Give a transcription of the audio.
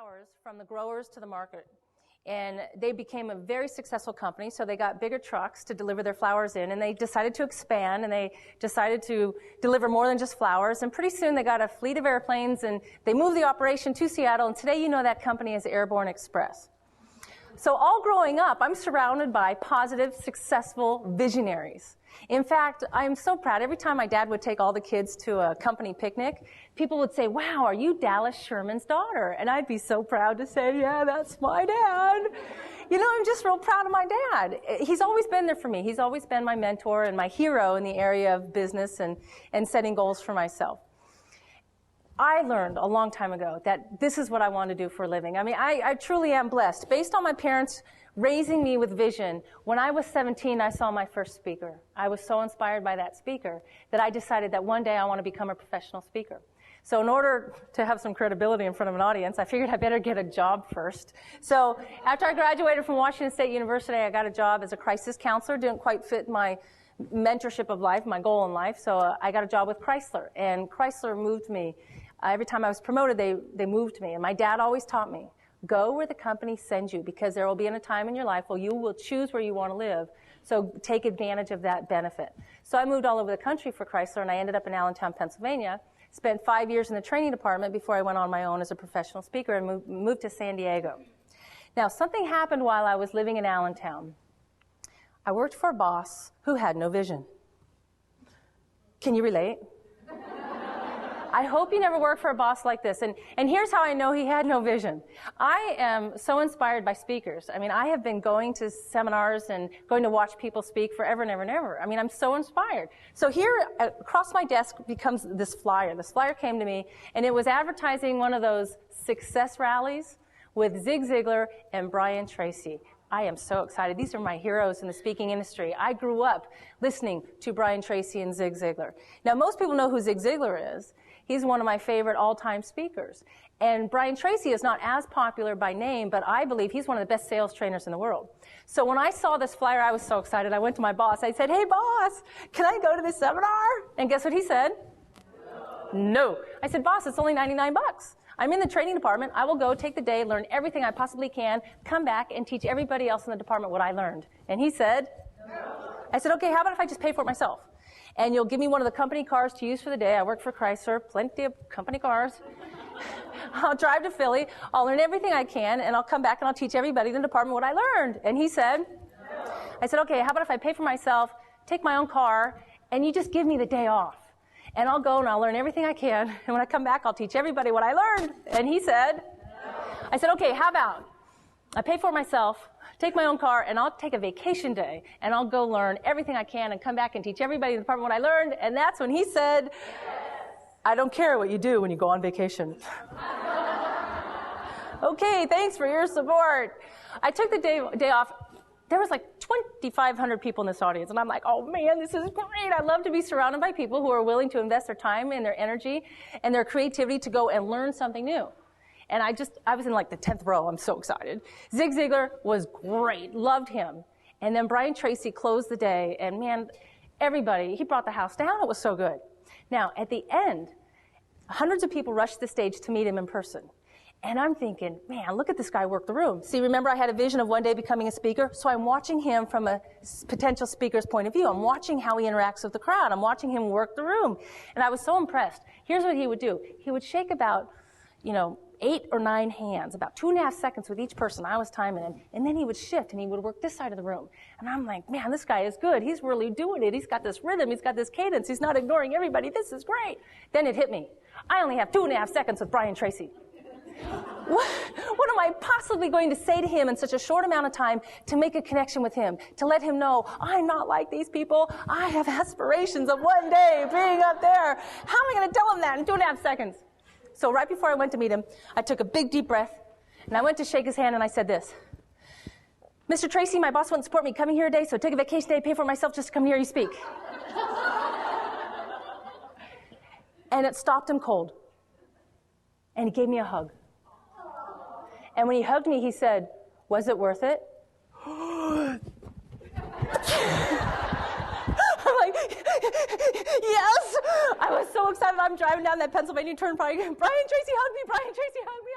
flowers from the growers to the market. And they became a very successful company, so they got bigger trucks to deliver their flowers in, and they decided to expand, and they decided to deliver more than just flowers. And pretty soon they got a fleet of airplanes, and they moved the operation to Seattle, and today you know that company is Airborne Express. So all growing up, I'm surrounded by positive, successful visionaries. In fact, I'm so proud. Every time my dad would take all the kids to a company picnic, people would say, "Wow, are you Dallas Sherman's daughter?" And I'd be so proud to say, "Yeah, that's my dad." You know, I'm just real proud of my dad. He's always been there for me. He's always been my mentor and my hero in the area of business and setting goals for myself. I learned a long time ago that this is what I want to do for a living. I mean, I truly am blessed. Based on my parents raising me with vision, when I was 17, I saw my first speaker. I was so inspired by that speaker that I decided that one day I want to become a professional speaker. So in order to have some credibility in front of an audience, I figured I better get a job first. So after I graduated from Washington State University, I got a job as a crisis counselor. Didn't quite fit my mentorship of life, my goal in life, so I got a job with Chrysler. And Chrysler moved me. Every time I was promoted, they moved me. And my dad always taught me, go where the company sends you, because there will be a time in your life where you will choose where you want to live. So take advantage of that benefit. So I moved all over the country for Chrysler, and I ended up in Allentown, Pennsylvania. Spent 5 years in the training department before I went on my own as a professional speaker and moved to San Diego. Now, something happened while I was living in Allentown. I worked for a boss who had no vision. Can you relate? I hope you never work for a boss like this. And here's how I know he had no vision. I am so inspired by speakers. I mean, I have been going to seminars and going to watch people speak forever and ever and ever. I mean, I'm so inspired. So here across my desk becomes this flyer. This flyer came to me, and it was advertising one of those success rallies with Zig Ziglar and Brian Tracy. I am so excited. These are my heroes in the speaking industry. I grew up listening to Brian Tracy and Zig Ziglar. Now, most people know who Zig Ziglar is. He's one of my favorite all-time speakers. And Brian Tracy is not as popular by name, but I believe he's one of the best sales trainers in the world. So when I saw this flyer, I was so excited. I went to my boss. I said, "Hey, boss, can I go to this seminar?" And guess what he said? No. I said, "Boss, it's only $99. I'm in the training department. I will go take the day, learn everything I possibly can, come back and teach everybody else in the department what I learned." And he said, no. I said, "Okay, how about if I just pay for it myself? And you'll give me one of the company cars to use for the day." I work for Chrysler, plenty of company cars. I'll drive to Philly, I'll learn everything I can, and I'll come back and I'll teach everybody in the department what I learned. And he said, no. I said, "Okay, how about if I pay for myself, take my own car, and you just give me the day off? And I'll go and I'll learn everything I can, and when I come back, I'll teach everybody what I learned." And he said, no. I said, "Okay, how about I pay for it myself, take my own car, and I'll take a vacation day, and I'll go learn everything I can and come back and teach everybody in the department what I learned." And that's when he said, yes. "I don't care what you do when you go on vacation." Okay, thanks for your support. I took the day off. There was like 2,500 people in this audience, and I'm like, oh man, this is great. I love to be surrounded by people who are willing to invest their time and their energy and their creativity to go and learn something new. And I was in like the 10th row. I'm so excited. Zig Ziglar was great. Loved him. And then Brian Tracy closed the day. And man, everybody, he brought the house down. It was so good. Now, at the end, hundreds of people rushed the stage to meet him in person. And I'm thinking, man, look at this guy work the room. See, remember I had a vision of one day becoming a speaker? So I'm watching him from a potential speaker's point of view. I'm watching how he interacts with the crowd. I'm watching him work the room. And I was so impressed. Here's what he would do. He would shake about, 8 or 9 hands, about 2.5 seconds with each person. I was timing him. And then he would shift and he would work this side of the room. And I'm like, man, this guy is good. He's really doing it. He's got this rhythm. He's got this cadence. He's not ignoring everybody. This is great. Then it hit me. I only have 2.5 seconds with Brian Tracy. What am I possibly going to say to him in such a short amount of time to make a connection with him, to let him know I'm not like these people. I have aspirations of one day being up there. How am I going to tell him that in 2.5 seconds? So right before I went to meet him, I took a big, deep breath, and I went to shake his hand, and I said this: "Mr. Tracy, my boss wouldn't support me coming here today, so take a vacation day, pay for it myself just to come hear you speak." And it stopped him cold. And he gave me a hug. And when he hugged me, he said, "Was it worth it?" I'm like, yes. I was so excited. I'm driving down that Pennsylvania Turnpike. Brian Tracy hugged me. Brian Tracy hugged me.